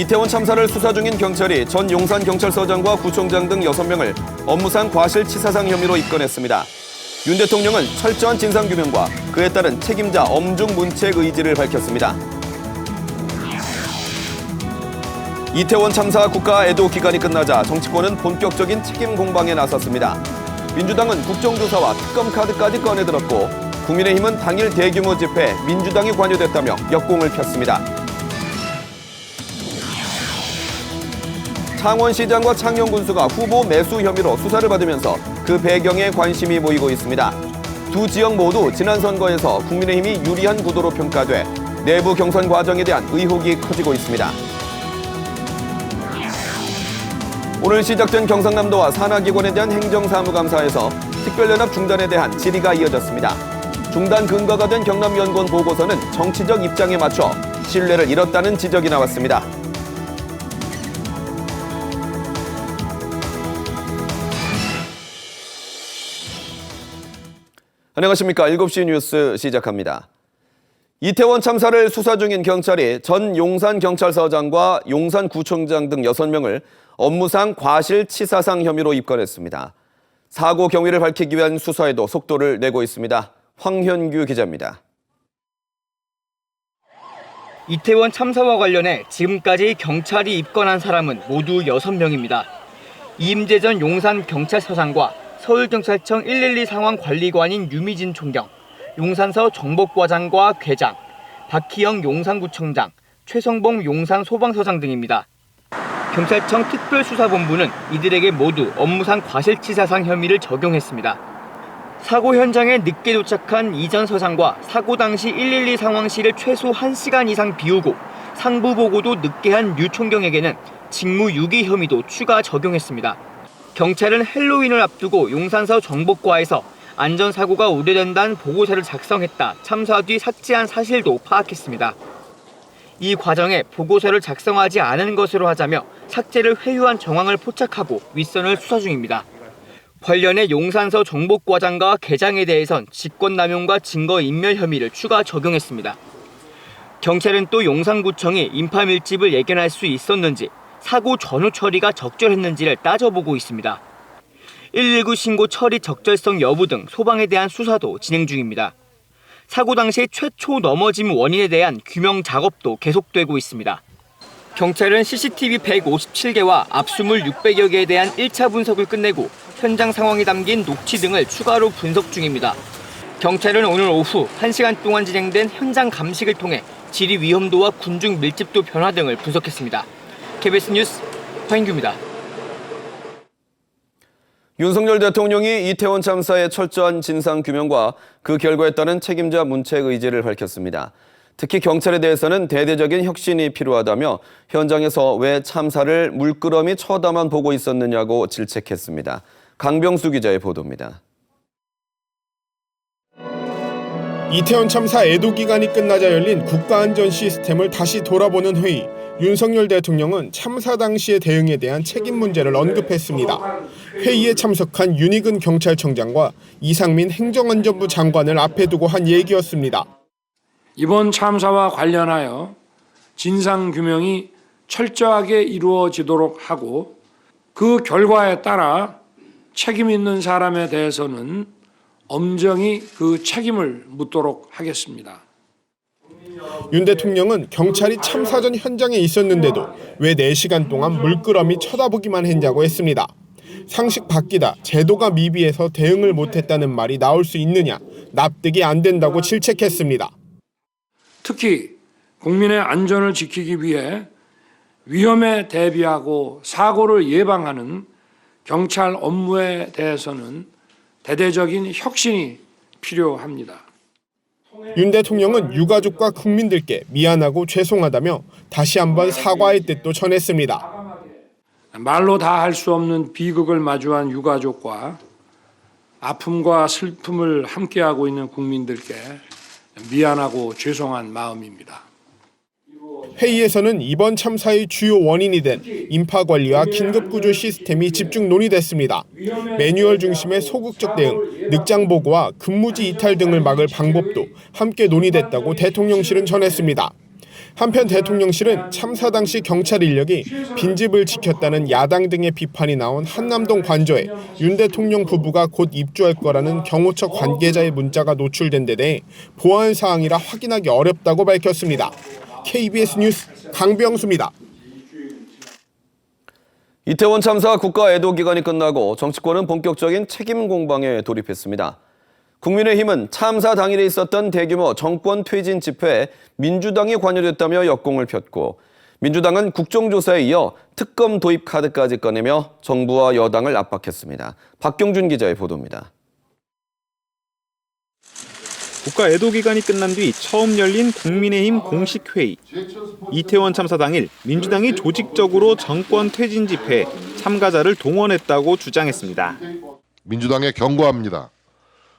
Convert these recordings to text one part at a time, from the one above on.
이태원 참사를 수사 중인 경찰이 전 용산경찰서장과 구청장 등 6명을 업무상 과실치사상 혐의로 입건했습니다. 윤 대통령은 철저한 진상규명과 그에 따른 책임자 엄중 문책 의지를 밝혔습니다. 이태원 참사 국가 애도 기간이 끝나자 정치권은 본격적인 책임 공방에 나섰습니다. 민주당은 국정조사와 특검 카드까지 꺼내들었고 국민의힘은 당일 대규모 집회에 민주당이 관여됐다며 역공을 폈습니다. 창원시장과 창녕군수가 후보 매수 혐의로 수사를 받으면서 그 배경에 관심이 모이고 있습니다. 두 지역 모두 지난 선거에서 국민의힘이 유리한 구도로 평가돼 내부 경선 과정에 대한 의혹이 커지고 있습니다. 오늘 시작된 경상남도와 산하기관에 대한 행정사무감사에서 특별연합 중단에 대한 질의가 이어졌습니다. 중단 근거가 된 경남연구원 보고서는 정치적 입장에 맞춰 신뢰를 잃었다는 지적이 나왔습니다. 안녕하십니까. 7시 뉴스 시작합니다. 이태원 참사를 수사 중인 경찰이 전 용산경찰서장과 용산구청장 등 6명을 업무상 과실치사상 혐의로 입건했습니다. 사고 경위를 밝히기 위한 수사에도 속도를 내고 있습니다. 황현규 기자입니다. 이태원 참사와 관련해 지금까지 경찰이 입건한 사람은 모두 6명입니다. 이임재 전 용산경찰서장과 서울경찰청 112 상황관리관인 유미진 총경, 용산서 정복과장과 괴장, 박희영 용산구청장, 최성봉 용산소방서장 등입니다. 경찰청 특별수사본부는 이들에게 모두 업무상 과실치사상 혐의를 적용했습니다. 사고 현장에 늦게 도착한 이 전 서장과 사고 당시 112 상황실을 최소 1시간 이상 비우고 상부 보고도 늦게 한 유 총경에게는 직무유기 혐의도 추가 적용했습니다. 경찰은 헬로윈을 앞두고 용산서 정복과에서 안전사고가 우려된다는 보고서를 작성했다 참사 뒤 삭제한 사실도 파악했습니다. 이 과정에 보고서를 작성하지 않은 것으로 하자며 삭제를 회유한 정황을 포착하고 윗선을 수사 중입니다. 관련해 용산서 정복과장과 계장에 대해선 직권남용과 증거인멸 혐의를 추가 적용했습니다. 경찰은 또 용산구청이 인파 밀집을 예견할 수 있었는지 사고 전후 처리가 적절했는지를 따져보고 있습니다. 119 신고 처리 적절성 여부 등 소방에 대한 수사도 진행 중입니다. 사고 당시 최초 넘어짐 원인에 대한 규명 작업도 계속되고 있습니다. 경찰은 CCTV 157개와 압수물 600여 개에 대한 1차 분석을 끝내고 현장 상황이 담긴 녹취 등을 추가로 분석 중입니다. 경찰은 오늘 오후 1시간 동안 진행된 현장 감식을 통해 지리 위험도와 군중 밀집도 변화 등을 분석했습니다. KBS 뉴스 황인규입니다. 윤석열 대통령이 이태원 참사의 철저한 진상규명과 그 결과에 따른 책임자 문책 의지를 밝혔습니다. 특히 경찰에 대해서는 대대적인 혁신이 필요하다며 현장에서 왜 참사를 물끄러미 쳐다만 보고 있었느냐고 질책했습니다. 강병수 기자의 보도입니다. 이태원 참사 애도 기간이 끝나자 열린 국가안전 시스템을 다시 돌아보는 회의. 윤석열 대통령은 참사 당시의 대응에 대한 책임 문제를 언급했습니다. 회의에 참석한 윤희근 경찰청장과 이상민 행정안전부 장관을 앞에 두고 한 얘기였습니다. 이번 참사와 관련하여 진상규명이 철저하게 이루어지도록 하고 그 결과에 따라 책임 있는 사람에 대해서는 엄정히 그 책임을 묻도록 하겠습니다. 윤 대통령은 경찰이 참사 전 현장에 있었는데도 왜 4시간 동안 물끄러미 쳐다보기만 했냐고 했습니다. 상식 바뀌다, 제도가 미비해서 대응을 못했다는 말이 나올 수 있느냐, 납득이 안 된다고 질책했습니다. 특히 국민의 안전을 지키기 위해 위험에 대비하고 사고를 예방하는 경찰 업무에 대해서는 대대적인 혁신이 필요합니다. 윤 대통령은 유가족과 국민들께 미안하고 죄송하다며 다시 한번 사과의 뜻도 전했습니다. 말로 다 할 수 없는 비극을 마주한 유가족과 아픔과 슬픔을 함께하고 있는 국민들께 미안하고 죄송한 마음입니다. 회의에서는 이번 참사의 주요 원인이 된 인파관리와 긴급구조 시스템이 집중 논의됐습니다. 매뉴얼 중심의 소극적 대응, 늑장 보고와 근무지 이탈 등을 막을 방법도 함께 논의됐다고 대통령실은 전했습니다. 한편 대통령실은 참사 당시 경찰 인력이 빈집을 지켰다는 야당 등의 비판이 나온 한남동 관저에 윤 대통령 부부가 곧 입주할 거라는 경호처 관계자의 문자가 노출된 데 대해 보안 사항이라 확인하기 어렵다고 밝혔습니다. KBS 뉴스 강병수입니다. 이태원 참사 국가 애도 기간이 끝나고 정치권은 본격적인 책임 공방에 돌입했습니다. 국민의힘은 참사 당일에 있었던 대규모 정권 퇴진 집회에 민주당이 관여됐다며 역공을 폈고, 민주당은 국정조사에 이어 특검 도입 카드까지 꺼내며 정부와 여당을 압박했습니다. 박경준 기자의 보도입니다. 국가 애도 기간이 끝난 뒤 처음 열린 국민의힘 공식 회의. 이태원 참사 당일 민주당이 조직적으로 정권 퇴진 집회에 참가자를 동원했다고 주장했습니다. 민주당에 경고합니다.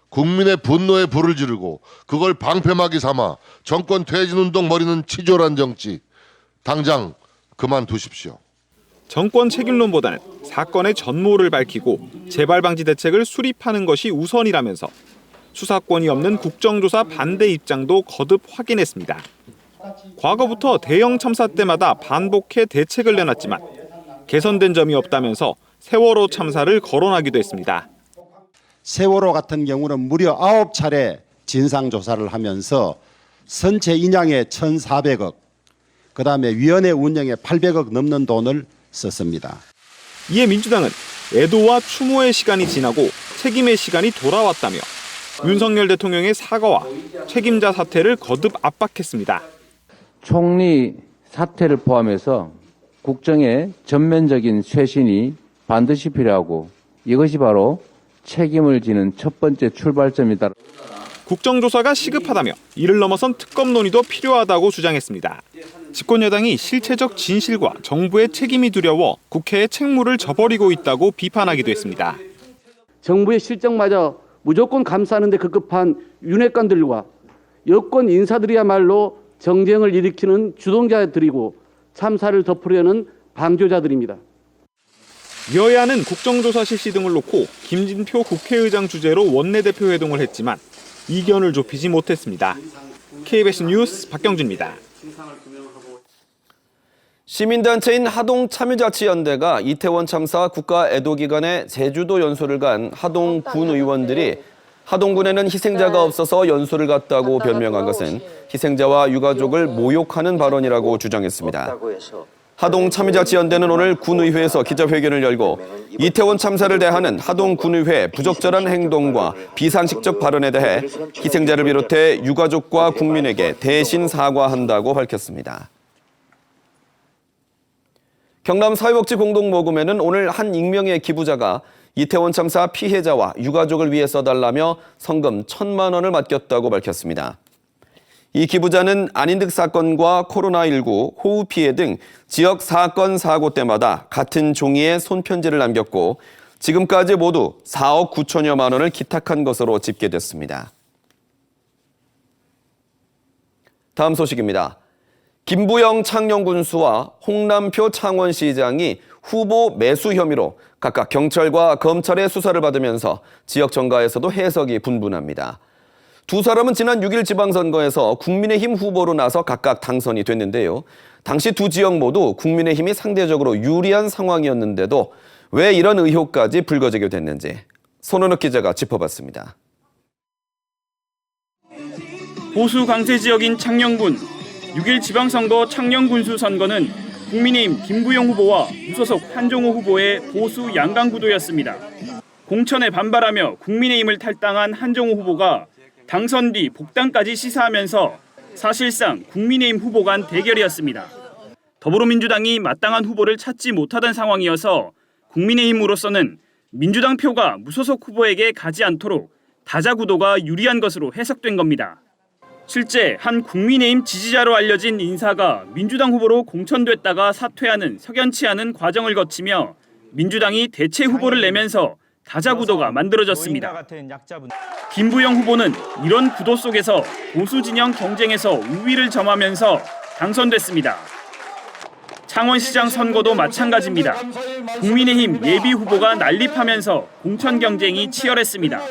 국민의 분노에 불을 지르고 그걸 방패막이 삼아 정권 퇴진 운동 벌이는 치졸한 정치, 당장 그만두십시오. 정권 책임론보다는 사건의 전모를 밝히고 재발 방지 대책을 수립하는 것이 우선이라면서 수사권이 없는 국정조사 반대 입장도 거듭 확인했습니다. 과거부터 대형 참사 때마다 반복해 대책을 내놨지만 개선된 점이 없다면서 세월호 참사를 거론하기도 했습니다. 세월호 같은 경우는 무려 9차례 진상조사를 하면서 선체 인양에 1,400억, 그다음에 위원회 운영에 800억 넘는 돈을 썼습니다. 이에 민주당은 애도와 추모의 시간이 지나고 책임의 시간이 돌아왔다며 윤석열 대통령의 사과와 책임자 사퇴를 거듭 압박했습니다. 총리 사퇴를 포함해서 국정의 전면적인 쇄신이 반드시 필요하고 이것이 바로 책임을 지는 첫 번째 출발점이다. 국정조사가 시급하다며 이를 넘어선 특검 논의도 필요하다고 주장했습니다. 집권 여당이 실체적 진실과 정부의 책임이 두려워 국회의 책무를 저버리고 있다고 비판하기도 했습니다. 정부의 실정마저 무조건 감싸는 데 급급한 윤핵관들과 여권 인사들이야말로 정쟁을 일으키는 주동자들이고 참사를 덮으려는 방조자들입니다. 여야는 국정조사 실시 등을 놓고 김진표 국회의장 주재로 원내대표 회동을 했지만 이견을 좁히지 못했습니다. KBS 뉴스 박경준입니다. 시민단체인 하동참여자치연대가 이태원 참사 국가 애도 기간에 제주도 연수를 간 하동군 의원들이 하동군에는 희생자가 없어서 연수를 갔다고 변명한 것은 희생자와 유가족을 모욕하는 발언이라고 주장했습니다. 하동참여자치연대는 오늘 군의회에서 기자회견을 열고 이태원 참사를 대하는 하동군의회의 부적절한 행동과 비상식적 발언에 대해 희생자를 비롯해 유가족과 국민에게 대신 사과한다고 밝혔습니다. 경남 사회복지 공동모금회는 오늘 한 익명의 기부자가 이태원 참사 피해자와 유가족을 위해 써달라며 성금 1,000만 원을 맡겼다고 밝혔습니다. 이 기부자는 안인득 사건과 코로나19, 호우 피해 등 지역 사건 사고 때마다 같은 종이에 손편지를 남겼고 지금까지 모두 4억 9천여만 원을 기탁한 것으로 집계됐습니다. 다음 소식입니다. 김부영 창녕군수와 홍남표 창원시장이 후보 매수 혐의로 각각 경찰과 검찰의 수사를 받으면서 지역 정가에서도 해석이 분분합니다. 두 사람은 지난 6일 지방선거에서 국민의힘 후보로 나서 각각 당선이 됐는데요. 당시 두 지역 모두 국민의힘이 상대적으로 유리한 상황이었는데도 왜 이런 의혹까지 불거지게 됐는지 손원욱 기자가 짚어봤습니다. 보수 강세 지역인 창녕군. 6일 지방선거 창녕군수 선거는 국민의힘 김부영 후보와 무소속 한종호 후보의 보수 양강구도였습니다. 공천에 반발하며 국민의힘을 탈당한 한종호 후보가 당선 뒤 복당까지 시사하면서 사실상 국민의힘 후보 간 대결이었습니다. 더불어민주당이 마땅한 후보를 찾지 못하던 상황이어서 국민의힘으로서는 민주당 표가 무소속 후보에게 가지 않도록 다자구도가 유리한 것으로 해석된 겁니다. 실제 한 국민의힘 지지자로 알려진 인사가 민주당 후보로 공천됐다가 사퇴하는 석연치 않은 과정을 거치며 민주당이 대체 후보를 내면서 다자구도가 만들어졌습니다. 김부영 후보는 이런 구도 속에서 보수 진영 경쟁에서 우위를 점하면서 당선됐습니다. 창원시장 선거도 마찬가지입니다. 국민의힘 예비 후보가 난립하면서 공천 경쟁이 치열했습니다.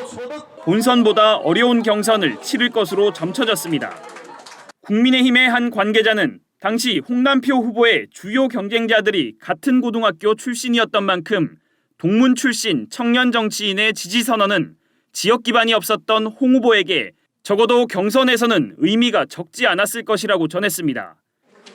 본선보다 어려운 경선을 치를 것으로 점쳐졌습니다. 국민의힘의 한 관계자는 당시 홍남표 후보의 주요 경쟁자들이 같은 고등학교 출신이었던 만큼 동문 출신 청년 정치인의 지지 선언은 지역 기반이 없었던 홍 후보에게 적어도 경선에서는 의미가 적지 않았을 것이라고 전했습니다.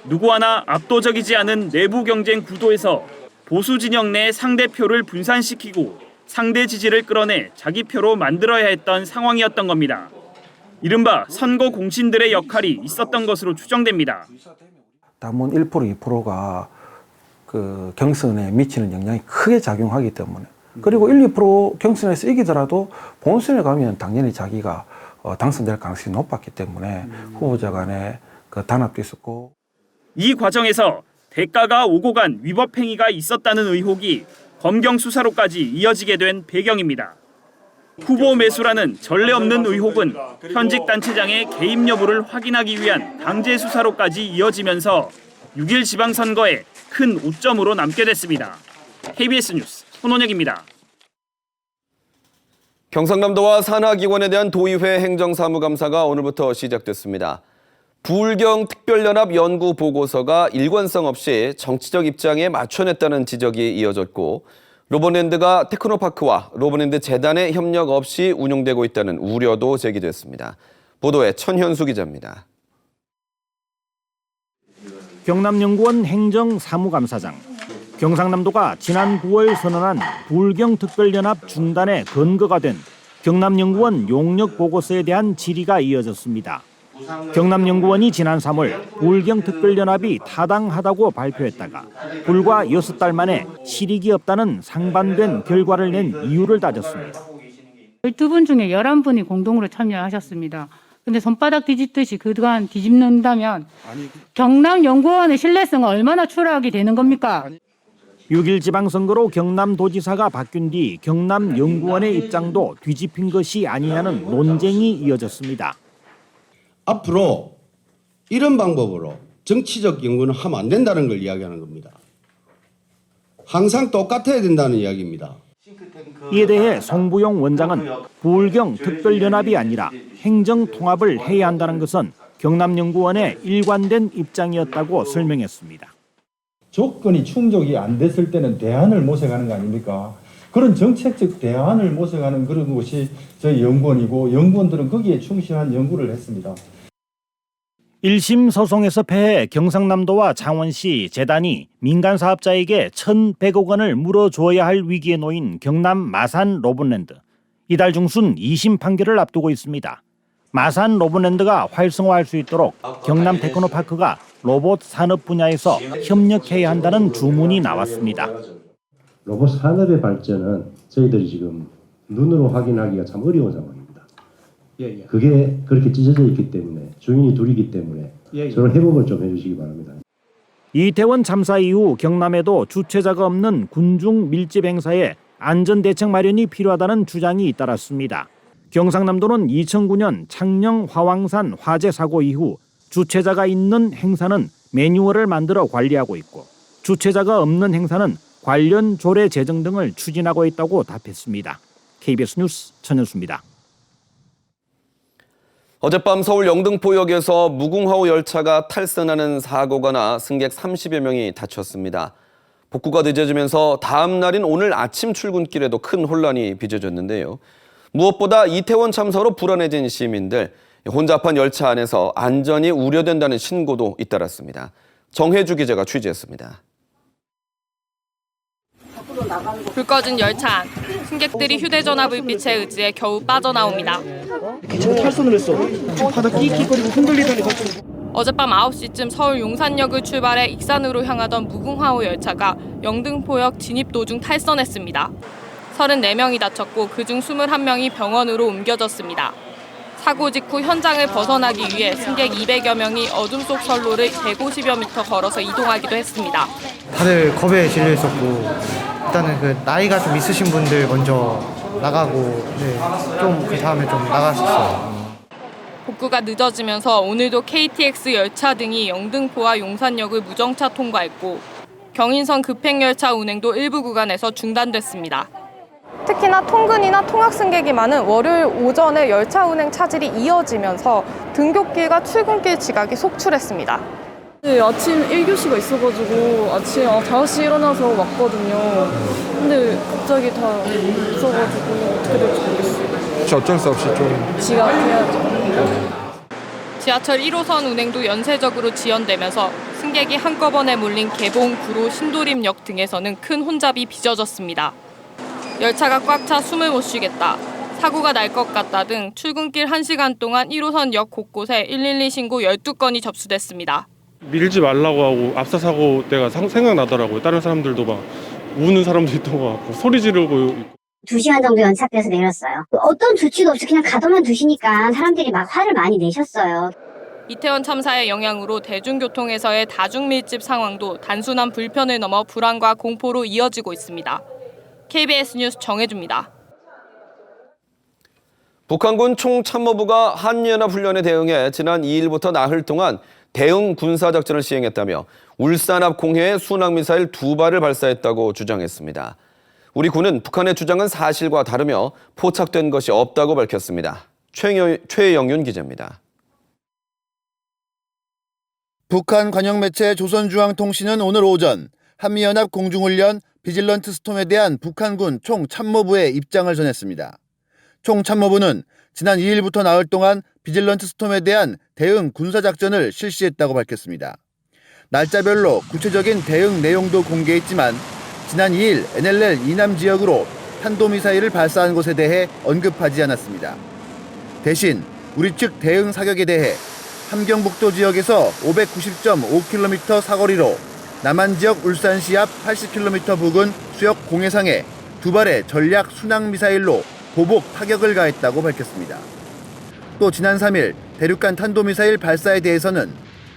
누구 하나 압도적이지 않은 내부 경쟁 구도에서 보수 진영 내 상대표를 분산시키고 상대 지지를 끌어내 자기 표로 만들어야 했던 상황이었던 겁니다. 이른바 선거 공신들의 역할이 있었던 것으로 추정됩니다. 담원 1%, 2%가 그 경선에 미치는 영향이 크게 작용하기 때문에, 그리고 1, 2% 경선에서 이기더라도 본선에 가면 당연히 자기가 당선될 가능성이 높았기 때문에 후보자 간에 그 단합도 있었고. 이 과정에서 대가가 오고 간 위법 행위가 있었다는 의혹이 검경 수사로까지 이어지게 된 배경입니다. 후보 매수라는 전례 없는 의혹은 현직 단체장의 개입 여부를 확인하기 위한 강제 수사로까지 이어지면서 6일 지방선거에 큰 오점으로 남게 됐습니다. KBS 뉴스 손원혁입니다. 경상남도와 산하기관에 대한 도의회 행정사무감사가 오늘부터 시작됐습니다. 부울경 특별연합 연구보고서가 일관성 없이 정치적 입장에 맞춰냈다는 지적이 이어졌고, 로봇랜드가 테크노파크와 로봇랜드 재단의 협력 없이 운영되고 있다는 우려도 제기됐습니다. 보도에 천현수 기자입니다. 경남연구원 행정사무감사장. 경상남도가 지난 9월 선언한 부울경 특별연합 중단의 근거가 된 경남연구원 용역보고서에 대한 질의가 이어졌습니다. 경남연구원이 지난 3월 부울경 특별연합이 타당하다고 발표했다가 불과 6달 만에 실익이 없다는 상반된 결과를 낸 이유를 따졌습니다. 12분 중에 11분이 공동으로 참여하셨습니다. 근데 손바닥 뒤집듯이 그동안 뒤집는다면 경남연구원의 신뢰성은 얼마나 추락이 되는 겁니까? 6일 지방선거로 경남도지사가 바뀐 뒤 경남연구원의 입장도 뒤집힌 것이 아니냐는 논쟁이 이어졌습니다. 앞으로 이런 방법으로 정치적 연구는 하면 안 된다는 걸 이야기하는 겁니다. 항상 똑같아야 된다는 이야기입니다. 이에 대해 송부용 원장은 부울경 특별연합이 아니라 행정통합을 해야 한다는 것은 경남연구원의 일관된 입장이었다고 설명했습니다. 조건이 충족이 안 됐을 때는 대안을 모색하는 거 아닙니까? 그런 정책적 대안을 모색하는 그런 것이 저희 연구원이고, 연구원들은 거기에 충실한 연구를 했습니다. 1심 소송에서 패해 경상남도와 창원시 재단이 민간 사업자에게 1,100억 원을 물어줘야 할 위기에 놓인 경남 마산 로봇랜드. 이달 중순 2심 판결을 앞두고 있습니다. 마산 로봇랜드가 활성화할 수 있도록 경남 테크노파크가 로봇 산업 분야에서 협력해야 한다는 주문이 나왔습니다. 로봇 산업의 발전은 저희들이 지금 눈으로 확인하기가 참 어려운 상황입니다. 그게 그렇게 찢어져 있기 때문에, 주인이 둘이기 때문에 저를 회복을 좀 해주시기 바랍니다. 이태원 참사 이후 경남에도 주최자가 없는 군중 밀집 행사에 안전대책 마련이 필요하다는 주장이 잇따랐습니다. 경상남도는 2009년 창녕 화왕산 화재 사고 이후 주최자가 있는 행사는 매뉴얼을 만들어 관리하고 있고, 주최자가 없는 행사는 관련 조례 제정 등을 추진하고 있다고 답했습니다. KBS 뉴스 천현수입니다. 어젯밤 서울 영등포역에서 무궁화호 열차가 탈선하는 사고가 나 승객 30여 명이 다쳤습니다. 복구가 늦어지면서 다음 날인 오늘 아침 출근길에도 큰 혼란이 빚어졌는데요. 무엇보다 이태원 참사로 불안해진 시민들, 혼잡한 열차 안에서 안전이 우려된다는 신고도 잇따랐습니다. 정혜주 기자가 취재했습니다. 불 꺼진 열차 안, 승객들이 휴대전화 불빛에 의지해 겨우 빠져나옵니다. 지금 탈선을 했어. 지금 바닥 끽끽거리고 흔들리더니 어젯밤 9시쯤 서울 용산역을 출발해 익산으로 향하던 무궁화호 열차가 영등포역 진입 도중 탈선했습니다. 34명이 다쳤고 그중 21명이 병원으로 옮겨졌습니다. 사고 직후 현장을 벗어나기 위해 승객 200여 명이 어둠 속 선로를 150여 미터 걸어서 이동하기도 했습니다. 다들 겁에 질려 있었고, 일단은 그 나이가 좀 있으신 분들 먼저 나가고, 좀 그 다음에 좀 나갔었어요. 복구가 늦어지면서 오늘도 KTX 열차 등이 영등포와 용산역을 무정차 통과했고, 경인선 급행열차 운행도 일부 구간에서 중단됐습니다. 특히나 통근이나 통학 승객이 많은 월요일 오전에 열차 운행 차질이 이어지면서 등굣길과 출근길 지각이 속출했습니다. 네, 아침 1교시가 있어가지고 아침 5시에 일어나서 왔거든요. 근데 갑자기 다 없어가지고 어떻게 될지 모르겠어요. 어쩔 수 없이 좀 지각해야죠. 지하철 1호선 운행도 연쇄적으로 지연되면서 승객이 한꺼번에 몰린 개봉, 구로, 신도림역 등에서는 큰 혼잡이 빚어졌습니다. 열차가 꽉 차 숨을 못 쉬겠다, 사고가 날 것 같다 등 출근길 1시간 동안 1호선 역 곳곳에 112 신고 12건이 접수됐습니다. 밀지 말라고 하고 앞사 사고 때가 생각나더라고요. 다른 사람들도 막 우는 사람도 있던 것 같고 소리 지르고. 2시간 정도 연착돼서 내렸어요. 어떤 조치도 없이 그냥 가둬만 두시니까 사람들이 막 화를 많이 내셨어요. 이태원 참사의 영향으로 대중교통에서의 다중밀집 상황도 단순한 불편을 넘어 불안과 공포로 이어지고 있습니다. KBS 뉴스 정혜주입니다. 북한군 총참모부가 한미연합훈련에 대응해 지난 2일부터 나흘 동안 대응 군사작전을 시행했다며 울산 앞 공해에 순항미사일 2발을 발사했다고 주장했습니다. 우리 군은 북한의 주장은 사실과 다르며 포착된 것이 없다고 밝혔습니다. 최영윤 기자입니다. 북한 관영 매체 조선중앙통신은 오늘 오전 한미연합 공중훈련 비질런트 스톰에 대한 북한군 총참모부의 입장을 전했습니다. 총참모부는 지난 2일부터 나흘 동안 비질런트 스톰에 대한 대응 군사작전을 실시했다고 밝혔습니다. 날짜별로 구체적인 대응 내용도 공개했지만 지난 2일 NLL 이남 지역으로 탄도미사일을 발사한 것에 대해 언급하지 않았습니다. 대신 우리 측 대응 사격에 대해 함경북도 지역에서 590.5km 사거리로 남한 지역 울산시 앞 80km 부근 수역 공해상에 2발의 전략 순항미사일로 보복 타격을 가했다고 밝혔습니다. 또 지난 3일 대륙간 탄도미사일 발사에 대해서는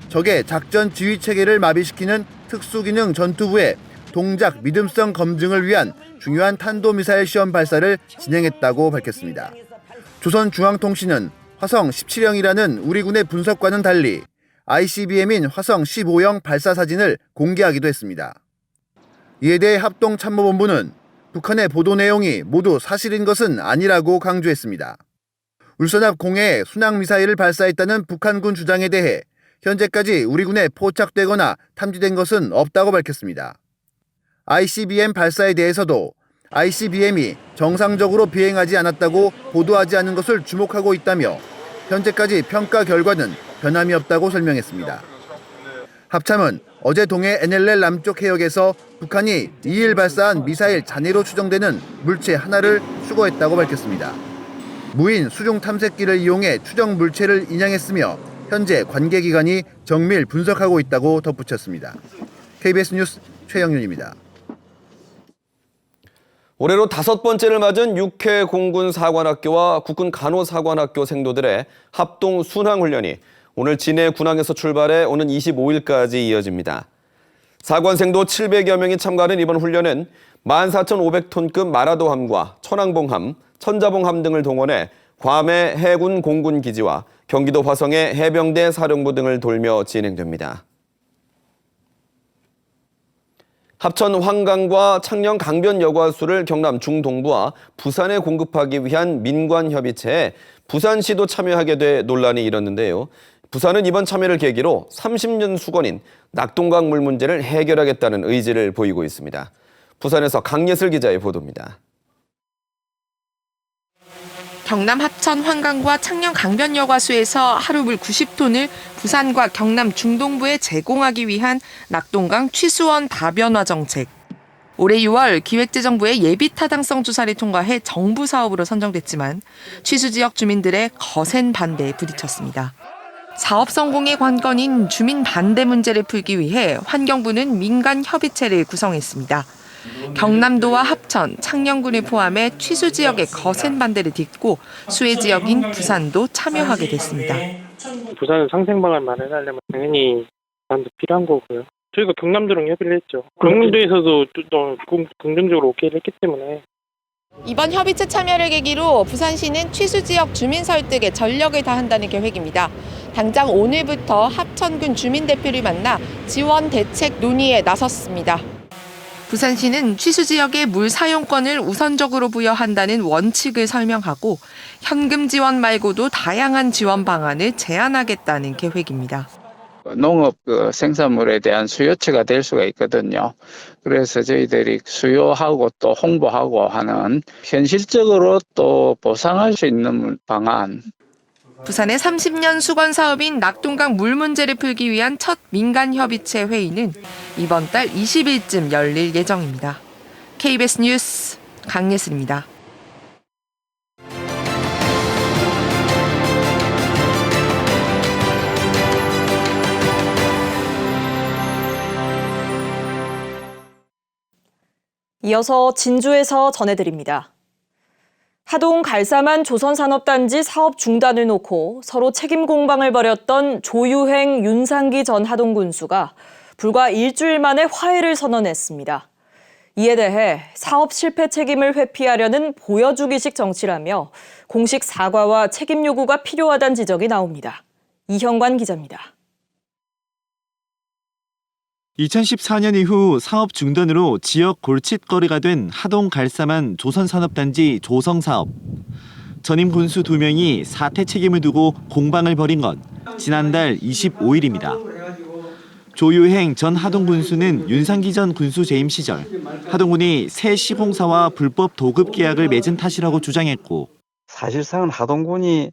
적의 작전 지휘 체계를 마비시키는 특수기능 전투부의 동작 믿음성 검증을 위한 중요한 탄도미사일 시험 발사를 진행했다고 밝혔습니다. 조선중앙통신은 화성 17형이라는 우리 군의 분석과는 달리 ICBM인 화성 15형 발사 사진을 공개하기도 했습니다. 이에 대해 합동참모본부는 북한의 보도 내용이 모두 사실인 것은 아니라고 강조했습니다. 울산 앞 공해에 순항미사일을 발사했다는 북한군 주장에 대해 현재까지 우리 군에 포착되거나 탐지된 것은 없다고 밝혔습니다. ICBM 발사에 대해서도 ICBM이 정상적으로 비행하지 않았다고 보도하지 않은 것을 주목하고 있다며 현재까지 평가 결과는 변함이 없다고 설명했습니다. 합참은 어제 동해 NLL 남쪽 해역에서 북한이 2일 발사한 미사일 잔해로 추정되는 물체 하나를 수거했다고 밝혔습니다. 무인 수중 탐색기를 이용해 추정 물체를 인양했으며 현재 관계기관이 정밀 분석하고 있다고 덧붙였습니다. KBS 뉴스 최영윤입니다. 올해로 5번째를 맞은 6회 공군 사관학교와 국군 간호사관학교 생도들의 합동 순항훈련이 오늘 진해 군항에서 출발해 오는 25일까지 이어집니다. 사관생도 700여 명이 참가하는 이번 훈련은 14,500톤급 마라도함과 천왕봉함, 천자봉함 등을 동원해 괌의 해군 공군기지와 경기도 화성의 해병대 사령부 등을 돌며 진행됩니다. 합천 황강과 창녕 강변 여과수를 경남 중동부와 부산에 공급하기 위한 민관협의체에 부산시도 참여하게 돼 논란이 일었는데요. 부산은 이번 참여를 계기로 30년 수건인 낙동강 물 문제를 해결하겠다는 의지를 보이고 있습니다. 부산에서 강예슬 기자의 보도입니다. 경남 합천 황강과 창녕 강변 여과수에서 하루 물 90톤을 부산과 경남 중동부에 제공하기 위한 낙동강 취수원 다변화 정책. 올해 6월 기획재정부의 예비 타당성 조사를 통과해 정부 사업으로 선정됐지만 취수 지역 주민들의 거센 반대에 부딪혔습니다. 사업 성공의 관건인 주민 반대 문제를 풀기 위해 환경부는 민간 협의체를 구성했습니다. 경남도와 합천, 창녕군을 포함해 취수 지역의 거센 반대를 딛고 수혜 지역인 부산도 참여하게 됐습니다. 부산은 상생방을 마련하려면 당연히 부산도 필요한 거고요. 저희가 경남도랑 협의를 했죠. 경남도에서도 또 긍정적으로 오케이를 했기 때문에. 이번 협의체 참여를 계기로 부산시는 취수 지역 주민 설득에 전력을 다한다는 계획입니다. 당장 오늘부터 합천군 주민 대표를 만나 지원 대책 논의에 나섰습니다. 부산시는 취수 지역의 물 사용권을 우선적으로 부여한다는 원칙을 설명하고 현금 지원 말고도 다양한 지원 방안을 제안하겠다는 계획입니다. 농업 생산물에 대한 수요처가 될 수가 있거든요. 그래서 저희들이 수요하고 또 홍보하고 하는 현실적으로 또 보상할 수 있는 방안. 부산의 30년 수건 사업인 낙동강 물 문제를 풀기 위한 첫 민간협의체 회의는 이번 달 20일쯤 열릴 예정입니다. KBS 뉴스 강예슬입니다. 이어서 진주에서 전해드립니다. 하동 갈사만 조선산업단지 사업 중단을 놓고 서로 책임 공방을 벌였던 조유행 윤상기 전 하동군수가 불과 일주일 만에 화해를 선언했습니다. 이에 대해 사업 실패 책임을 회피하려는 보여주기식 정치라며 공식 사과와 책임 요구가 필요하다는 지적이 나옵니다. 이형관 기자입니다. 2014년 이후 사업 중단으로 지역 골칫거리가 된 하동 갈사만 조선산업단지 조성사업. 전임 군수 2명이 사퇴 책임을 두고 공방을 벌인 건 지난달 25일입니다. 조유행 전 하동 군수는 윤상기 전 군수 재임 시절 하동군이 새 시공사와 불법 도급 계약을 맺은 탓이라고 주장했고, 사실상은 하동군이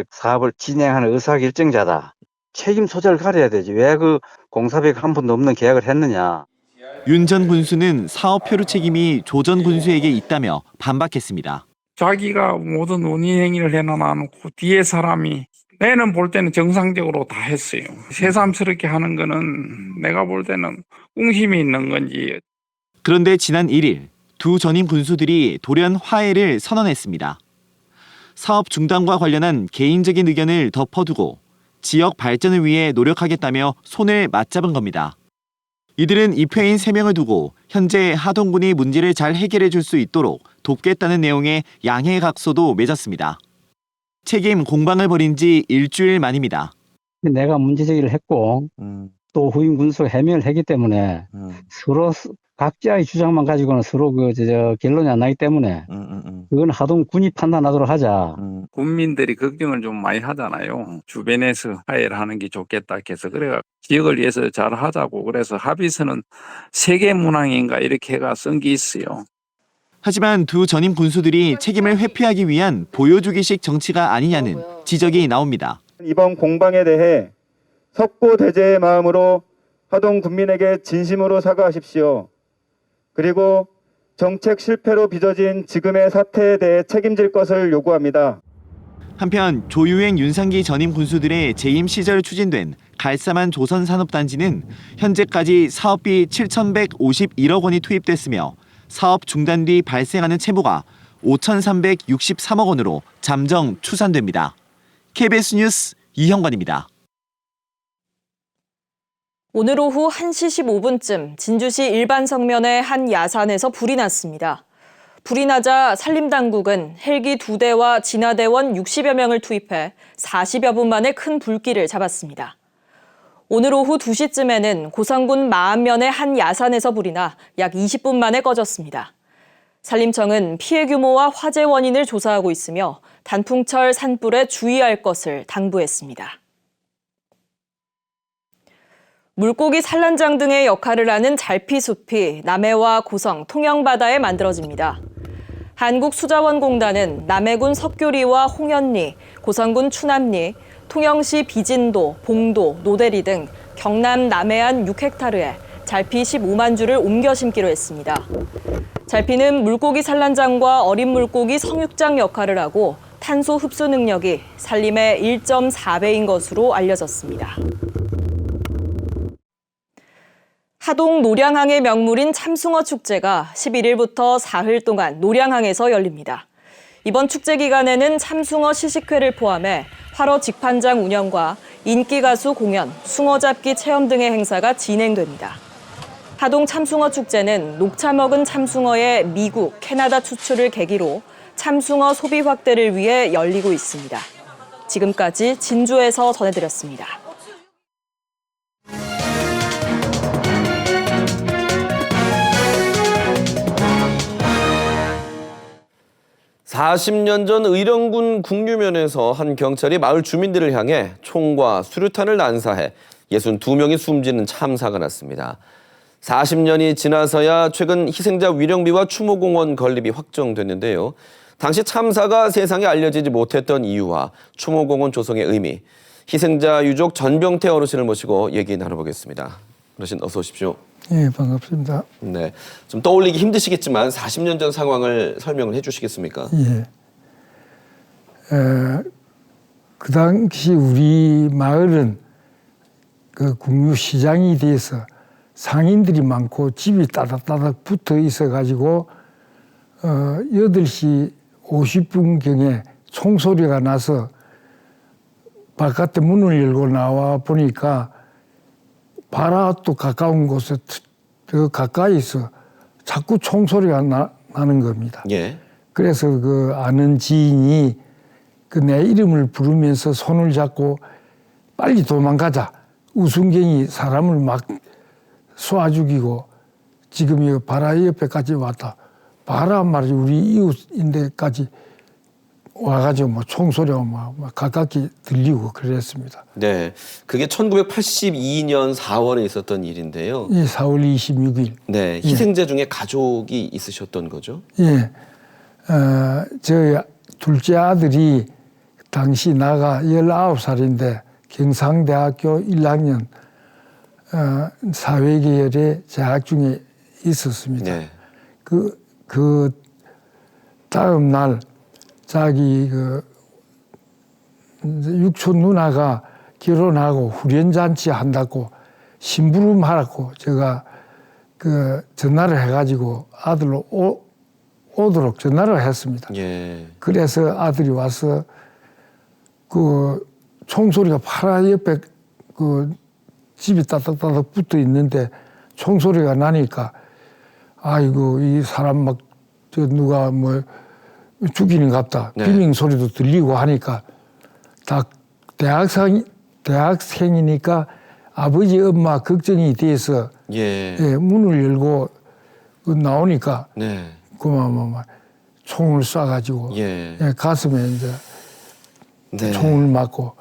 사업을 진행하는 의사결정자다. 책임 소재를 가려야 되지. 왜 그 공사비가 한 푼도 없는 계약을 했느냐. 윤 전 군수는 사업 표류 책임이 조 전 군수에게 있다며 반박했습니다. 자기가 모든 운의 행위를 해놔놓고 뒤에 사람이 내는 볼 때는 정상적으로 다 했어요. 새삼스럽게 하는 거는 내가 볼 때는 꿍심이 있는 건지. 그런데 지난 1일 두 전임 군수들이 돌연 화해를 선언했습니다. 사업 중단과 관련한 개인적인 의견을 덮어두고 지역 발전을 위해 노력하겠다며 손을 맞잡은 겁니다. 이들은 입회인 3명을 두고 현재 하동군이 문제를 잘 해결해 줄 수 있도록 돕겠다는 내용의 양해각서도 맺었습니다. 책임 공방을 벌인 지 일주일 만입니다. 내가 문제 제기를 했고 또 후임 군수가 해명을 했기 때문에 서로 각자의 주장만 가지고는 서로 결론이 안 나기 때문에 그건 하동군이 판단하도록 하자. 국민들이 걱정을 좀 많이 하잖아요. 주변에서 화해를 하는 게 좋겠다 해서 그래가 지역을 위해서 잘 하자고 그래서 합의서는 세계문항인가 이렇게 해가 쓴 게 있어요. 하지만 두 전임 군수들이 책임을 회피하기 위한 보여주기식 정치가 아니냐는 지적이 나옵니다. 이번 공방에 대해 석고대죄의 마음으로 하동 군민에게 진심으로 사과하십시오. 그리고 정책 실패로 빚어진 지금의 사태에 대해 책임질 것을 요구합니다. 한편 조유행 윤상기 전임 군수들의 재임 시절 추진된 갈사만 조선산업단지는 현재까지 사업비 7,151억 원이 투입됐으며 사업 중단 뒤 발생하는 채무가 5,363억 원으로 잠정 추산됩니다. KBS 뉴스 이형관입니다. 오늘 오후 1시 15분쯤 진주시 일반성면의 한 야산에서 불이 났습니다. 불이 나자 산림당국은 헬기 2대와 진화대원 60여 명을 투입해 40여 분 만에 큰 불길을 잡았습니다. 오늘 오후 2시쯤에는 고성군 마안면의 한 야산에서 불이 나 약 20분 만에 꺼졌습니다. 산림청은 피해 규모와 화재 원인을 조사하고 있으며 단풍철 산불에 주의할 것을 당부했습니다. 물고기 산란장 등의 역할을 하는 잘피숲이 남해와 고성, 통영바다에 만들어집니다. 한국수자원공단은 남해군 석교리와 홍연리, 고성군 추남리, 통영시 비진도, 봉도, 노대리 등 경남 남해안 6헥타르에 잘피 15만 주를 옮겨 심기로 했습니다. 잘피는 물고기 산란장과 어린 물고기 성육장 역할을 하고 탄소 흡수 능력이 산림의 1.4배인 것으로 알려졌습니다. 하동 노량항의 명물인 참숭어 축제가 11일부터 사흘 동안 노량항에서 열립니다. 이번 축제 기간에는 참숭어 시식회를 포함해 활어 직판장 운영과 인기 가수 공연, 숭어 잡기 체험 등의 행사가 진행됩니다. 하동 참숭어 축제는 녹차 먹은 참숭어의 미국, 캐나다 수출을 계기로 참숭어 소비 확대를 위해 열리고 있습니다. 지금까지 진주에서 전해드렸습니다. 40년 전 의령군 국류면에서 한 경찰이 마을 주민들을 향해 총과 수류탄을 난사해 62명이 숨지는 참사가 났습니다. 40년이 지나서야 최근 희생자 위령비와 추모공원 건립이 확정됐는데요. 당시 참사가 세상에 알려지지 못했던 이유와 추모공원 조성의 의미, 희생자 유족 전병태 어르신을 모시고 얘기 나눠보겠습니다. 어르신 어서 오십시오. 예, 반갑습니다. 네, 좀 떠올리기 힘드시겠지만 40년 전 상황을 설명을 해주시겠습니까? 예. 그 당시 우리 마을은 그 국유시장이 돼서 상인들이 많고 집이 따닥따닥 붙어 있어가지고 8시 50분경에 총소리가 나서 바깥에 문을 열고 나와 보니까 바로 또 가까운 곳에 더 가까이서 자꾸 총소리가 나는 겁니다. 예. 그래서 그 아는 지인이 그 내 이름을 부르면서 손을 잡고 빨리 도망가자. 우순경이 사람을 막 쏘아 죽이고 지금 이 바라 옆에까지 왔다. 바라 말이지 우리 이웃인데까지 와가지고 뭐 총소리가 막 가깝게 들리고 그랬습니다. 네, 그게 1982년 4월에 있었던 일인데요. 예, 4월 26일. 네, 희생자 중에 가족이 있으셨던 거죠? 예, 저희 둘째 아들이 당시 나가 19살인데 경상대학교 1학년 사회계열에 재학 중에 있었습니다. 네. 그 다음 날 자기 그 육촌 누나가 결혼하고 후련잔치 한다고 심부름하라고 제가 그 전화를 해가지고 아들로 오도록 전화를 했습니다. 예. 그래서 아들이 와서 그 총소리가 바로 옆에 그 집이 따닥따닥 붙어 있는데 총소리가 나니까 아이고 이 사람 막 저 누가 뭐 죽이는 갑다. 네. 비명 소리도 들리고 하니까 다 대학생이니까 아버지 엄마 걱정이 돼서 예. 문을 열고 나오니까 네. 그만 총을 쏴가지고 예. 가슴에 이제 네. 총을 맞고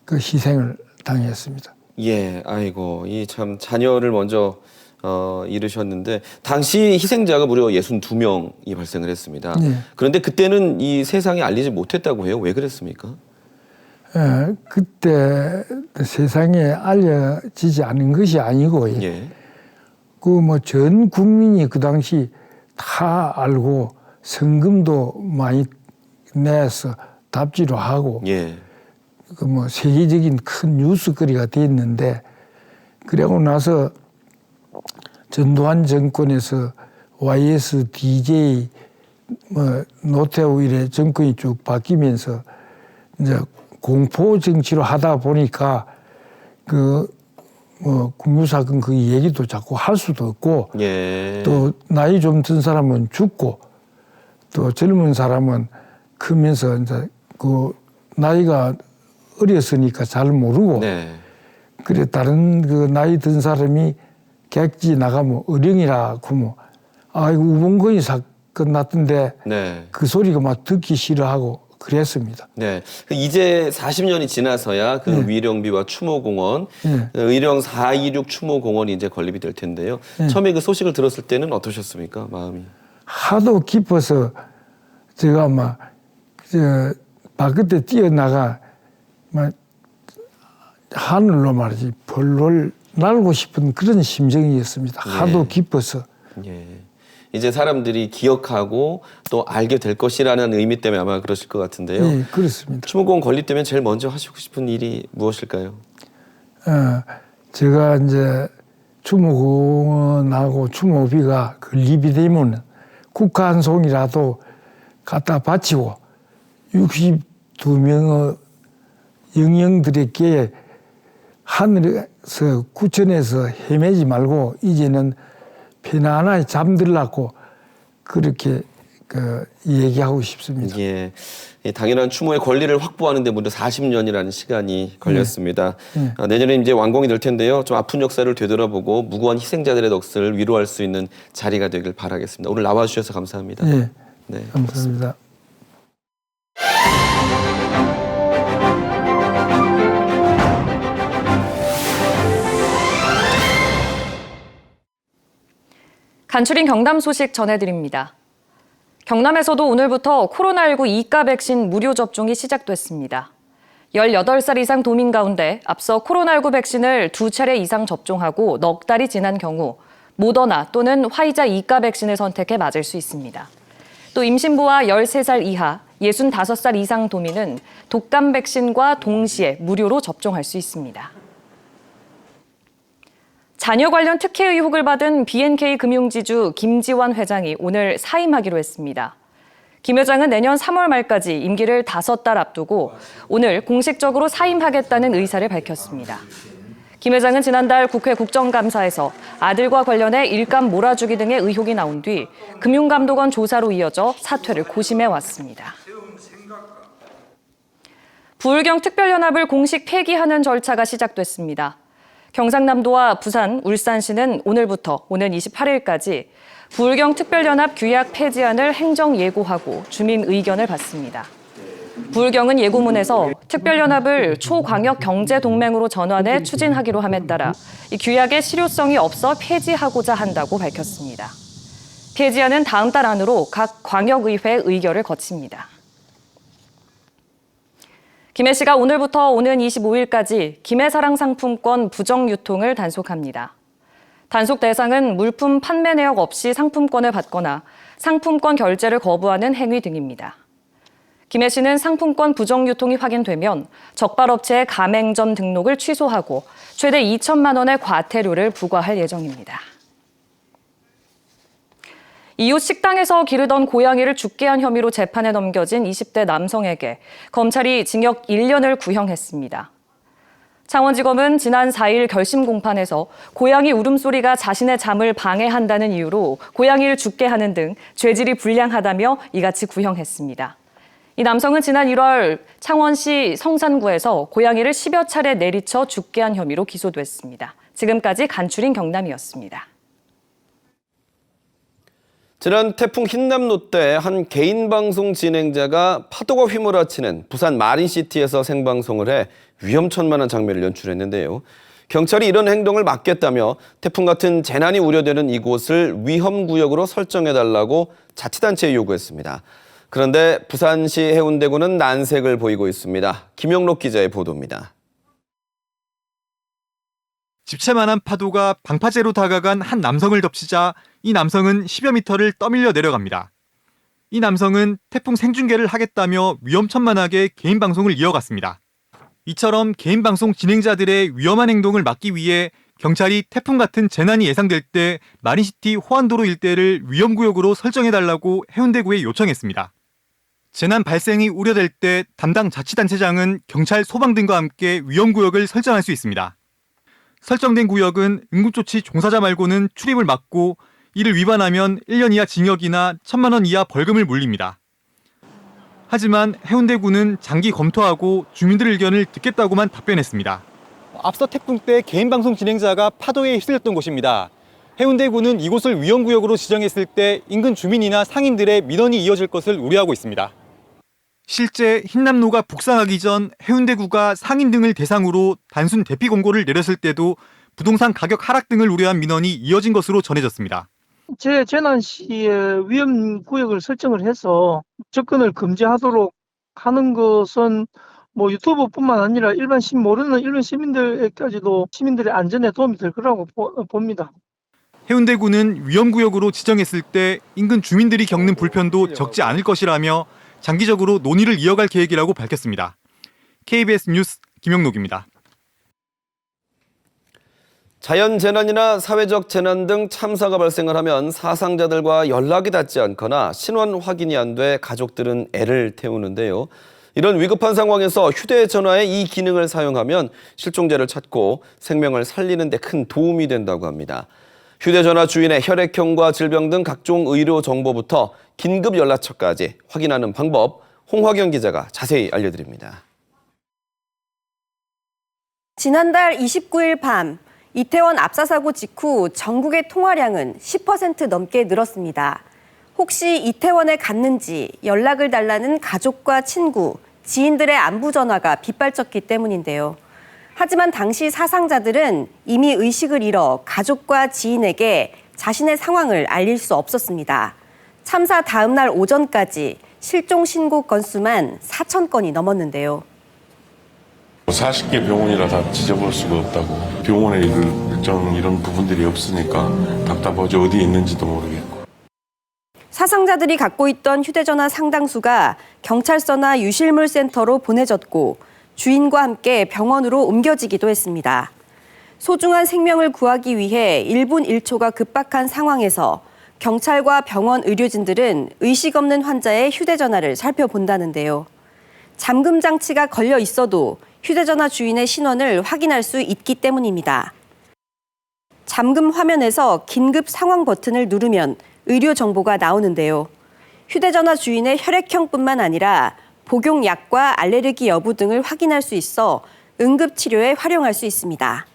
그 희생을 당했습니다. 예, 아이고, 이 참 자녀를 먼저 잃으셨는데 당시 희생자가 무려 62명이 발생을 했습니다. 예. 그런데 그때는 이 세상에 알리지 못했다고 해요. 왜 그랬습니까? 그때 세상에 알려지지 않은 것이 아니고 예. 그 뭐 전 국민이 그 당시 다 알고 성금도 많이 내서 답지로 하고 예. 그 뭐 세계적인 큰 뉴스거리가 됐는데 그러고 나서 전두환 정권에서 YSDJ 뭐 노태우 이래 정권이 쭉 바뀌면서 이제 공포 정치로 하다 보니까 그 뭐 국유사건 그 얘기도 자꾸 할 수도 없고 예. 또 나이 좀 든 사람은 죽고 또 젊은 사람은 크면서 이제 그 나이가 어렸으니까 잘 모르고 네. 그래 다른 그 나이 든 사람이 객지 나가면 어령이라고 뭐 아이고 우봉건이 사건 났던데 네. 그 소리가 막 듣기 싫어하고 그랬습니다. 네. 이제 40년이 지나서야 그 네. 위령비와 추모공원, 네. 의령 426 추모공원이 이제 건립이 될 텐데요. 네. 처음에 그 소식을 들었을 때는 어떠셨습니까? 마음이? 하도 깊어서 제가 막 바깥에 뛰어나가 막 하늘로 말이지 벌을 날고 싶은 그런 심정이었습니다. 하도 예. 깊어서. 예. 이제 사람들이 기억하고 또 알게 될 것이라는 의미 때문에 아마 그러실 것 같은데요. 예, 그렇습니다. 추모공원 건립되면 제일 먼저 하시고 싶은 일이 무엇일까요? 제가 이제 추모공원하고 추모비가 건립이 되면 국가 한 송이라도 갖다 바치고 62명의 영령들에게 하늘에서 구천에서 헤매지 말고 이제는 편안하게 잠들라고 그렇게 얘기하고 싶습니다. 예. 당연한 추모의 권리를 확보하는 데 무려 40년이라는 시간이 걸렸습니다. 내년에 이제 완공이 될 텐데요. 좀 아픈 역사를 되돌아보고 무고한 희생자들의 넋을 위로할 수 있는 자리가 되길 바라겠습니다. 오늘 나와주셔서 감사합니다. 예. 네, 감사합니다. 간추린 경남 소식 전해드립니다. 경남에서도 오늘부터 코로나19 2가 백신 무료 접종이 시작됐습니다. 18살 이상 도민 가운데 앞서 코로나19 백신을 2차례 이상 접종하고 넉 달이 지난 경우 모더나 또는 화이자 2가 백신을 선택해 맞을 수 있습니다. 또 임신부와 13살 이하, 65살 이상 도민은 독감 백신과 동시에 무료로 접종할 수 있습니다. 자녀 관련 특혜 의혹을 받은 B&K 금융지주 김지환 회장이 오늘 사임하기로 했습니다. 김 회장은 내년 3월 말까지 임기를 5달 앞두고 오늘 공식적으로 사임하겠다는 의사를 밝혔습니다. 김 회장은 지난달 국회 국정감사에서 아들과 관련해 일감 몰아주기 등의 의혹이 나온 뒤 금융감독원 조사로 이어져 사퇴를 고심해 왔습니다. 부울경 특별연합을 공식 폐기하는 절차가 시작됐습니다. 경상남도와 부산, 울산시는 오늘부터 오는 28일까지 부울경 특별연합 규약 폐지안을 행정 예고하고 주민 의견을 받습니다. 부울경은 예고문에서 특별연합을 초광역경제동맹으로 전환해 추진하기로 함에 따라 이 규약의 실효성이 없어 폐지하고자 한다고 밝혔습니다. 폐지안은 다음 달 안으로 각 광역의회 의결을 거칩니다. 김해 씨가 오늘부터 오는 25일까지 김해사랑 상품권 부정 유통을 단속합니다. 단속 대상은 물품 판매 내역 없이 상품권을 받거나 상품권 결제를 거부하는 행위 등입니다. 김해 씨는 상품권 부정 유통이 확인되면 적발업체의 가맹점 등록을 취소하고 최대 2천만 원의 과태료를 부과할 예정입니다. 이웃 식당에서 기르던 고양이를 죽게 한 혐의로 재판에 넘겨진 20대 남성에게 검찰이 징역 1년을 구형했습니다. 창원지검은 지난 4일 결심 공판에서 고양이 울음소리가 자신의 잠을 방해한다는 이유로 고양이를 죽게 하는 등 죄질이 불량하다며 이같이 구형했습니다. 이 남성은 지난 1월 창원시 성산구에서 고양이를 10여 차례 내리쳐 죽게 한 혐의로 기소됐습니다. 지금까지 간추린 경남이었습니다. 지난 태풍 흰남노 때 한 개인 방송 진행자가 파도가 휘몰아치는 부산 마린시티에서 생방송을 해 위험천만한 장면을 연출했는데요. 경찰이 이런 행동을 막겠다며 태풍 같은 재난이 우려되는 이곳을 위험구역으로 설정해달라고 자치단체에 요구했습니다. 그런데 부산시 해운대구는 난색을 보이고 있습니다. 김영록 기자의 보도입니다. 집채만한 파도가 방파제로 다가간 한 남성을 덮치자 이 남성은 10여 미터를 떠밀려 내려갑니다. 이 남성은 태풍 생중계를 하겠다며 위험천만하게 개인 방송을 이어갔습니다. 이처럼 개인 방송 진행자들의 위험한 행동을 막기 위해 경찰이 태풍 같은 재난이 예상될 때 마린시티 호안도로 일대를 위험구역으로 설정해달라고 해운대구에 요청했습니다. 재난 발생이 우려될 때 담당 자치단체장은 경찰, 소방 등과 함께 위험구역을 설정할 수 있습니다. 설정된 구역은 응급조치 종사자 말고는 출입을 막고 이를 위반하면 1년 이하 징역이나 1,000만 원 이하 벌금을 물립니다. 하지만 해운대구는 장기 검토하고 주민들 의견을 듣겠다고만 답변했습니다. 앞서 태풍 때 개인 방송 진행자가 파도에 휩쓸렸던 곳입니다. 해운대구는 이곳을 위험구역으로 지정했을 때 인근 주민이나 상인들의 민원이 이어질 것을 우려하고 있습니다. 실제 흰남노가 북상하기 전 해운대구가 상인 등을 대상으로 단순 대피 공고를 내렸을 때도 부동산 가격 하락 등을 우려한 민원이 이어진 것으로 전해졌습니다. 재난 시에 위험 구역을 설정을 해서 접근을 금지하도록 하는 것은 뭐 유튜브뿐만 아니라 모르는 일반 시민들에게까지도 시민들의 안전에 도움이 될 거라고 봅니다. 해운대구는 위험구역으로 지정했을 때 인근 주민들이 겪는 불편도 적지 않을 것이라며 장기적으로 논의를 이어갈 계획이라고 밝혔습니다. KBS 뉴스 김영록입니다. 자연재난이나 사회적 재난 등 참사가 발생을 하면 사상자들과 연락이 닿지 않거나 신원 확인이 안 돼 가족들은 애를 태우는데요. 이런 위급한 상황에서 휴대전화의 이 기능을 사용하면 실종자를 찾고 생명을 살리는 데 큰 도움이 된다고 합니다. 휴대전화 주인의 혈액형과 질병 등 각종 의료 정보부터 긴급 연락처까지 확인하는 방법, 홍화경 기자가 자세히 알려드립니다. 지난달 29일 밤 이태원 압사사고 직후 전국의 통화량은 10% 넘게 늘었습니다. 혹시 이태원에 갔는지 연락을 달라는 가족과 친구, 지인들의 안부 전화가 빗발쳤기 때문인데요. 하지만 당시 사상자들은 이미 의식을 잃어 가족과 지인에게 자신의 상황을 알릴 수 없었습니다. 참사 다음 날 오전까지 실종 신고 건수만 4,000건이 넘었는데요. 40개 병원이라 다 지져볼 수가 없다고. 병원에 일정 이런 부분들이 없으니까 답답하죠. 어디에 있는지도 모르겠고. 사상자들이 갖고 있던 휴대전화 상당수가 경찰서나 유실물 센터로 보내졌고 주인과 함께 병원으로 옮겨지기도 했습니다. 소중한 생명을 구하기 위해 1분 1초가 급박한 상황에서 경찰과 병원 의료진들은 의식 없는 환자의 휴대전화를 살펴본다는데요. 잠금 장치가 걸려 있어도 휴대전화 주인의 신원을 확인할 수 있기 때문입니다. 잠금 화면에서 긴급 상황 버튼을 누르면 의료 정보가 나오는데요. 휴대전화 주인의 혈액형뿐만 아니라 복용약과 알레르기 여부 등을 확인할 수 있어 응급치료에 활용할 수 있습니다.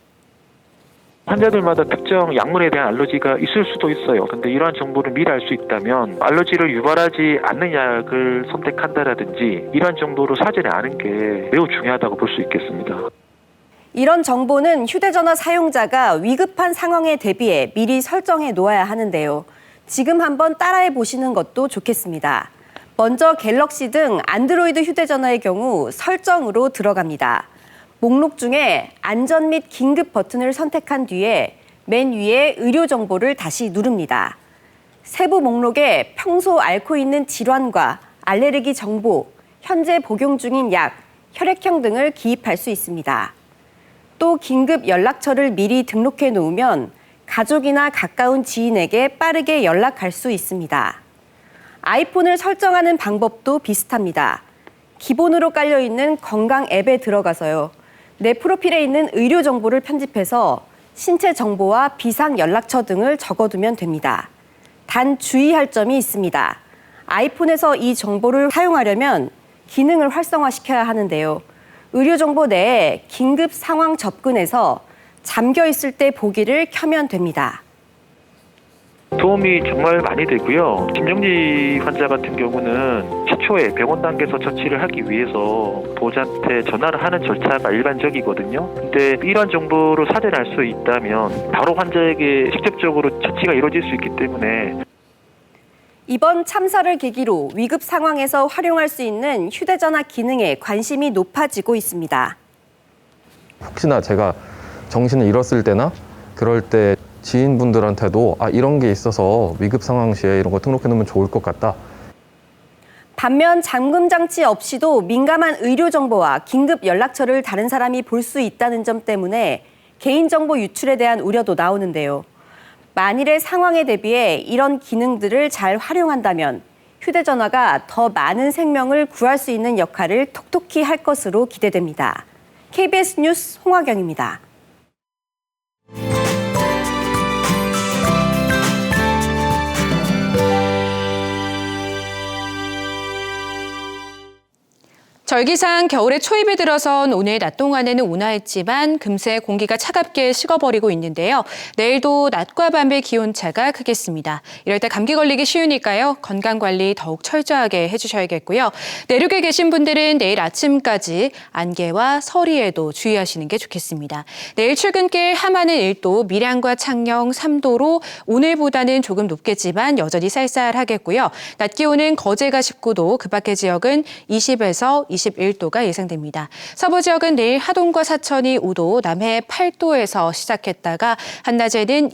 환자들마다 특정 약물에 대한 알러지가 있을 수도 있어요. 근데 이러한 정보를 미리 알 수 있다면 알러지를 유발하지 않는 약을 선택한다라든지 이러한 정보를 사전에 아는 게 매우 중요하다고 볼 수 있겠습니다. 이런 정보는 휴대전화 사용자가 위급한 상황에 대비해 미리 설정해 놓아야 하는데요. 지금 한번 따라해 보시는 것도 좋겠습니다. 먼저 갤럭시 등 안드로이드 휴대전화의 경우 설정으로 들어갑니다. 목록 중에 안전 및 긴급 버튼을 선택한 뒤에 맨 위에 의료 정보를 다시 누릅니다. 세부 목록에 평소 앓고 있는 질환과 알레르기 정보, 현재 복용 중인 약, 혈액형 등을 기입할 수 있습니다. 또 긴급 연락처를 미리 등록해 놓으면 가족이나 가까운 지인에게 빠르게 연락할 수 있습니다. 아이폰을 설정하는 방법도 비슷합니다. 기본으로 깔려있는 건강 앱에 들어가서요. 내 프로필에 있는 의료 정보를 편집해서 신체 정보와 비상 연락처 등을 적어두면 됩니다. 단 주의할 점이 있습니다. 아이폰에서 이 정보를 사용하려면 기능을 활성화시켜야 하는데요. 의료 정보 내에 긴급 상황 접근에서 잠겨 있을 때 보기를 켜면 됩니다. 도움이 정말 많이 되고요. 심정지 환자 같은 경우는 최초에 병원 단계에서 처치를 하기 위해서 보호자한테 전화를 하는 절차가 일반적이거든요. 근데 이런 정보를 사전에 알 수 있다면 바로 환자에게 직접적으로 처치가 이루어질 수 있기 때문에 이번 참사를 계기로 위급 상황에서 활용할 수 있는 휴대전화 기능에 관심이 높아지고 있습니다. 혹시나 제가 정신을 잃었을 때나 그럴 때 지인분들한테도 이런 게 있어서 위급 상황 시에 이런 거 등록해 놓으면 좋을 것 같다. 반면 잠금 장치 없이도 민감한 의료 정보와 긴급 연락처를 다른 사람이 볼 수 있다는 점 때문에 개인정보 유출에 대한 우려도 나오는데요. 만일의 상황에 대비해 이런 기능들을 잘 활용한다면 휴대전화가 더 많은 생명을 구할 수 있는 역할을 톡톡히 할 것으로 기대됩니다. KBS 뉴스 홍화경입니다. 절기상 겨울의 초입에 들어선 오늘 낮 동안에는 온화했지만 금세 공기가 차갑게 식어버리고 있는데요. 내일도 낮과 밤의 기온차가 크겠습니다. 이럴 때 감기 걸리기 쉬우니까요. 건강관리 더욱 철저하게 해주셔야겠고요. 내륙에 계신 분들은 내일 아침까지 안개와 서리에도 주의하시는 게 좋겠습니다. 내일 출근길 함안은 1도, 밀양과 창녕 3도로 오늘보다는 조금 높겠지만 여전히 쌀쌀하겠고요. 낮 기온은 거제가 19도, 그 밖의 지역은 20에서 21도가 예상됩니다. 서부 지역은 내일 하동과 사천이 5도, 남해 8도에서 시작했다가 한낮에는